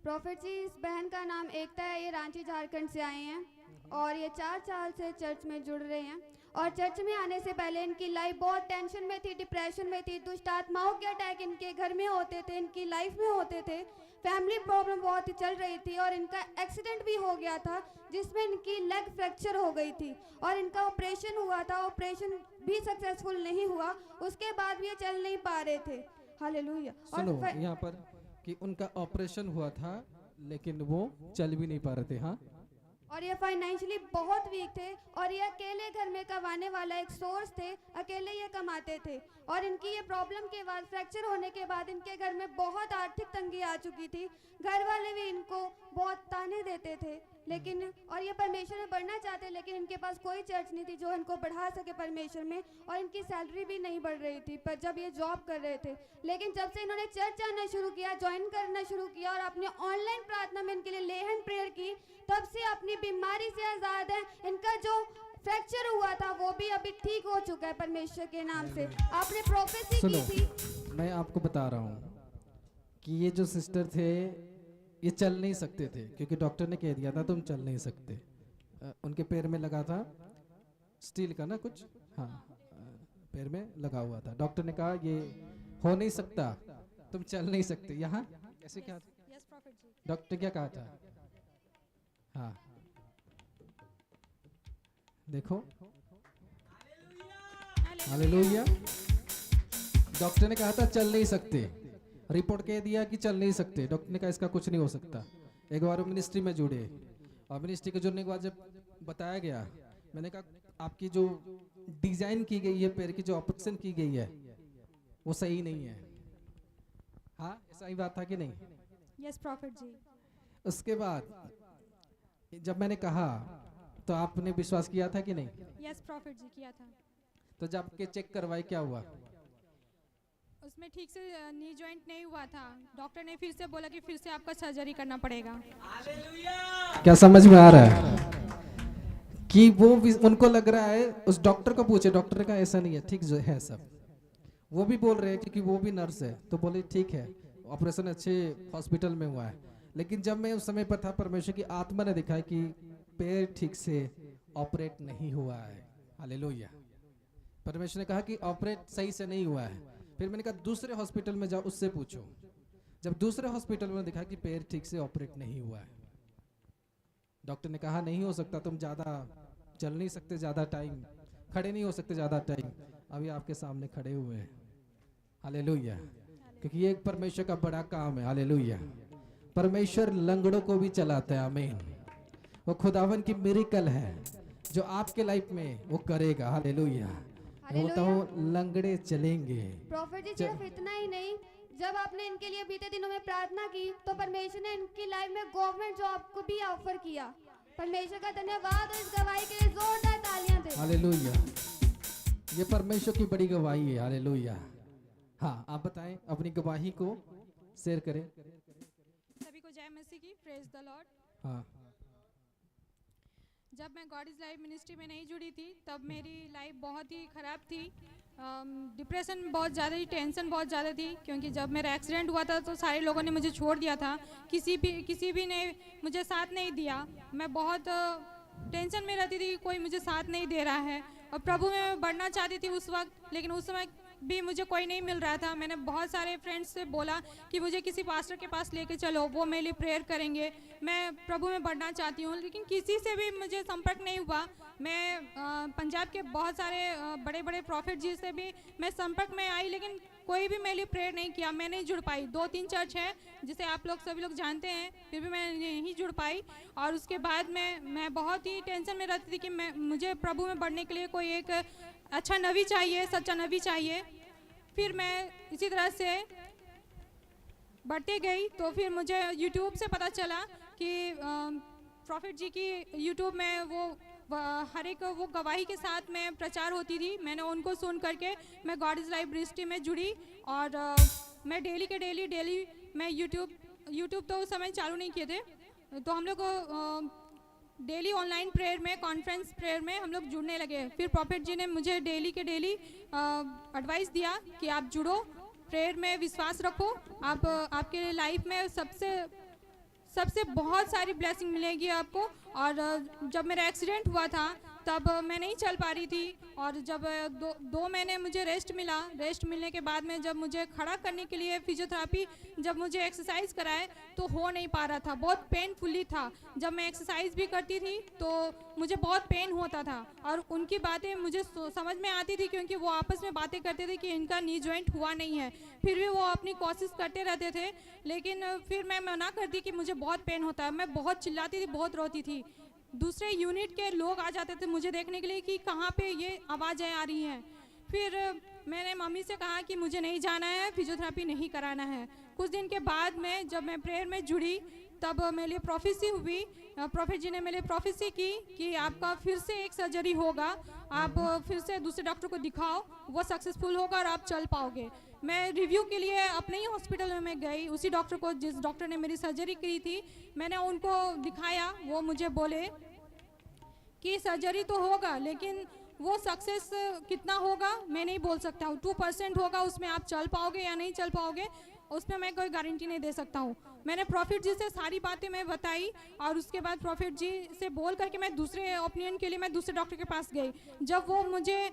Profit जी, इस बहन का नाम एकता है। ये रांची झारखंड से आए हैं और ये 4 साल से चर्च में जुड़ रहे हैं। और चर्च में आने से पहले इनकी लाइफ बहुत टेंशन में थी, डिप्रेशन में थी। दुष्ट आत्माओं के अटैक इनके घर में होते थे, इनकी लाइफ में होते थे। फैमिली प्रॉब्लम बहुत ही चल रही थी और इनका एक्सीडेंट भी हो गया था जिसमें इनकी लेग फ्रैक्चर हो गई थी और इनका ऑपरेशन हुआ था। ऑपरेशन भी सक्सेसफुल नहीं हुआ, उसके बाद भी ये चल नहीं पा रहे थे। हालेलुया। सुनो यहाँ पर कि उनका ऑपरेशन हुआ था लेकिन वो चल भी नहीं पा रहे थे। हाँ, और ये फाइनेंशियली बहुत वीक थे और ये अकेले घर में कमाने वाला एक सोर्स थे, अकेले ये कमाते थे। और इनकी ये प्रॉब्लम के बाद, फ्रैक्चर होने के बाद, इनके घर में बहुत आर्थिक तंगी आ चुकी थी। घर वाले भी इनको बहुत ताने देते थे, लेकिन और ये परमेश्वर में बढ़ना चाहते, लेकिन इनके पास कोई चर्च नहीं थी जो इनको बढ़ा सके परमेश्वर में। और इनकी सैलरी भी नहीं बढ़ रही थी पर जब ये जॉब कर रहे थे। लेकिन जब से इन्होंने चर्च आना शुरू किया, ज्वाइन करना शुरू किया और अपने ऑनलाइन प्रार्थना में इनके लिए ले हैंड प्रेयर की, तब से अपनी बीमारी से आज़ाद है। इनका जो फ्रैक्चर हुआ था वो भी अभी ठीक हो चुका है परमेश्वर के नाम से। आपने प्रोफेसी की थी। मैं आपको बता रहा हूँ कि ये जो सिस्टर थे ये चल नहीं सकते थे क्योंकि डॉक्टर ने कह दिया था तुम चल नहीं सकते। उनके पैर में लगा था स्टील का ना कुछ, हाँ, पैर में लगा हुआ था। डॉक्टर ने कहा ये हो नहीं सकता, तुम चल नहीं सकते। यहाँ कैसे क्या डॉक्टर क्या कहा था? हाँ, देखो, हालेलुया। डॉक्टर ने कहा था चल नहीं सकते, रिपोर्ट कह दिया कि चल नहीं सकते। डॉक्टर ने कहा इसका कुछ नहीं हो सकता। एक बार वो मिनिस्ट्री में जुड़े और मिनिस्ट्री के जुड़ने के बाद जब बताया गया, मैंने कहा आपकी जो डिजाइन की गई है पैर की, जो ऑपरेशन की गई है वो सही नहीं है। हाँ, ऐसा ही बात था कि नहीं? यस प्रॉफिट जी। उसके बाद जब मैंने कहा तो आपने विश्वास किया था कि नहीं? यस प्रॉफिट जी, किया था। तो जब के चेक करवाए क्या हुआ? उसमें ठीक से नी जॉइंट नहीं हुआ था। डॉक्टर ने फिर से बोला कि फिर से आपका सर्जरी करना पड़ेगा। क्या समझ में आ रहा है कि वो उनको लग रहा है, उस डॉक्टर को पूछे, डॉक्टर ने कहा ऐसा नहीं है, ठीक जो है सब। वो भी बोल रहे हैं क्योंकि वो भी नर्स है, तो बोले ठीक है ऑपरेशन अच्छे हॉस्पिटल में हुआ है। लेकिन जब मैं उस समय पर था, परमेश्वर की आत्मा ने दिखाया कि पैर ठीक से ऑपरेट नहीं हुआ है। हालेलुया। परमेश्वर ने कहा कि ऑपरेट सही से नहीं हुआ है। फिर मैंने कहा दूसरे हॉस्पिटल में जाओ, उससे पूछो। जब दूसरे हॉस्पिटल में दिखा कि पैर ठीक से ऑपरेट नहीं हुआ है, डॉक्टर ने कहा नहीं हो सकता, तुम ज्यादा चल नहीं सकते, ज्यादा टाइम खड़े नहीं हो सकते, ज्यादा टाइम। अभी आपके सामने खड़े हुए हैं। हालेलुया। क्योंकि ये एक परमेश्वर का बड़ा काम है। हालेलुया। परमेश्वर लंगड़ों को भी चलाता है। आमीन। वो खुदावन की मिरेकल है जो आपके लाइफ में वो करेगा। हालेलुया। बोलता हूँ लंगड़े चलेंगे। प्रॉफिट जी, सिर्फ इतना ही नहीं, जब आपने इनके लिए बीते दिनों में प्रार्थना की तो परमेश्वर ने इनकी लाइफ में गवर्नमेंट जॉब को भी ऑफर किया। परमेश्वर का धन्यवाद और इस गवाही के लिए जोरदार तालियां दें। हालेलुया। ये परमेश्वर की बड़ी गवाही है। हालेलुया। हाँ, आप बताएं, अपनी गवाही को शेयर करें। सभी को जय मसीह की, प्रेज द लॉर्ड। हाँ, जब मैं गॉड इज लाइफ मिनिस्ट्री में नहीं जुड़ी थी तब मेरी लाइफ बहुत ही ख़राब थी। डिप्रेशन बहुत ज़्यादा थी, टेंशन बहुत ज़्यादा थी, क्योंकि जब मेरा एक्सीडेंट हुआ था तो सारे लोगों ने मुझे छोड़ दिया था। किसी भी ने मुझे साथ नहीं दिया। मैं बहुत टेंशन में रहती थी, कोई मुझे साथ नहीं दे रहा है। और प्रभु में मैं बढ़ना चाहती थी उस वक्त, लेकिन उस समय भी मुझे कोई नहीं मिल रहा था। मैंने बहुत सारे फ्रेंड्स से बोला कि मुझे किसी पास्टर के पास लेके चलो, वो मेरे लिए प्रेयर करेंगे, मैं प्रभु में बढ़ना चाहती हूँ, लेकिन किसी से भी मुझे संपर्क नहीं हुआ। मैं पंजाब के बहुत सारे बड़े बड़े प्रॉफिट जी से भी मैं संपर्क में आई, लेकिन कोई भी मेरे लिए प्रेयर नहीं किया। मैं नहीं जुड़ पाई। 2-3 चर्च है जिसे आप लोग सभी लोग जानते हैं, फिर भी मैं नहीं जुड़ पाई। और उसके बाद मैं बहुत ही टेंशन में रहती थी कि मुझे प्रभु में बढ़ने के लिए कोई एक अच्छा नबी चाहिए, सच्चा नबी चाहिए। फिर मैं इसी तरह से बढ़ते गई तो फिर मुझे यूट्यूब से पता चला कि प्रॉफिट जी की यूट्यूब में वो हर एक वो गवाही के साथ में प्रचार होती थी। मैंने उनको सुन करके मैं गॉड इज लाइफ मिनिस्ट्री में जुड़ी और मैं डेली मैं यूट्यूब तो उस समय चालू नहीं किए थे, तो हम लोग डेली ऑनलाइन प्रेयर में, कॉन्फ्रेंस प्रेयर में हम लोग जुड़ने लगे। फिर प्रॉफिट जी ने मुझे डेली एडवाइस दिया कि आप जुड़ो, प्रेयर में विश्वास रखो, आपके लाइफ में सबसे सबसे बहुत सारी ब्लेसिंग मिलेगी आपको। और जब मेरा एक्सीडेंट हुआ था तब मैं नहीं चल पा रही थी, और जब दो महीने मुझे रेस्ट मिला, रेस्ट मिलने के बाद में जब मुझे खड़ा करने के लिए फिजियोथेरेपी, जब मुझे एक्सरसाइज कराए तो हो नहीं पा रहा था, बहुत पेनफुली था। जब मैं एक्सरसाइज भी करती थी तो मुझे बहुत पेन होता था, और उनकी बातें मुझे समझ में आती थी, क्योंकि वो आपस में बातें करते थे कि इनका नी जॉइंट हुआ नहीं है, फिर भी वो अपनी कोशिश करते रहते थे। लेकिन फिर मैं मना करती कि मुझे बहुत पेन होता है, मैं बहुत चिल्लाती थी, बहुत रोती थी। दूसरे यूनिट के लोग आ जाते थे मुझे देखने के लिए कि कहाँ पे ये आवाज़ें आ रही हैं। फिर मैंने मम्मी से कहा कि मुझे नहीं जाना है, फिजियोथेरेपी नहीं कराना है। कुछ दिन के बाद में जब मैं प्रेयर में जुड़ी तब मेरे लिए प्रोफेसी हुई, प्रोफेट जी ने मेरे लिए प्रोफेसी की कि आपका फिर से एक सर्जरी होगा, आप फिर से दूसरे डॉक्टर को दिखाओ, वो सक्सेसफुल होगा और आप चल पाओगे। मैं रिव्यू के लिए अपने ही हॉस्पिटल में मैं गई, उसी डॉक्टर को जिस डॉक्टर ने मेरी सर्जरी की थी, मैंने उनको दिखाया। वो मुझे बोले कि सर्जरी तो होगा, लेकिन वो सक्सेस कितना होगा मैं नहीं बोल सकता हूँ। 2% होगा, उसमें आप चल पाओगे या नहीं चल पाओगे उसमें मैं कोई गारंटी नहीं दे सकता हूँ। मैंने प्रॉफिट जी से सारी बातें मैं बताई, और उसके बाद प्रॉफिट जी से बोल करके मैं दूसरे ओपिनियन के लिए मैं दूसरे डॉक्टर के पास गई। जब वो मुझे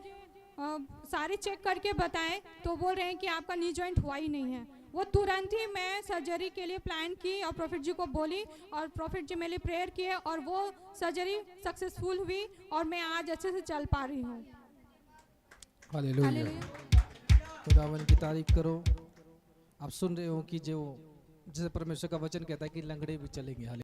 सारे चेक करके बताएं तो बोल रहे हैं कि आपका नी जॉइंट हुआ ही नहीं है। वो तुरंत ही मैं सर्जरी के लिए प्लान की और प्रॉफिट जी को बोली, और प्रॉफिट जी मेरे लिए प्रेयर किए, और वो सर्जरी सक्सेसफुल हुई और मैं आज अच्छे से चल पा रही हूँ। हालेलुया। खुदावन की तारीफ करो। आप सुन रहे हो कि जो जैसे परमेश्वर का वचन कहता है कि लंगड़े भी चलेंगे।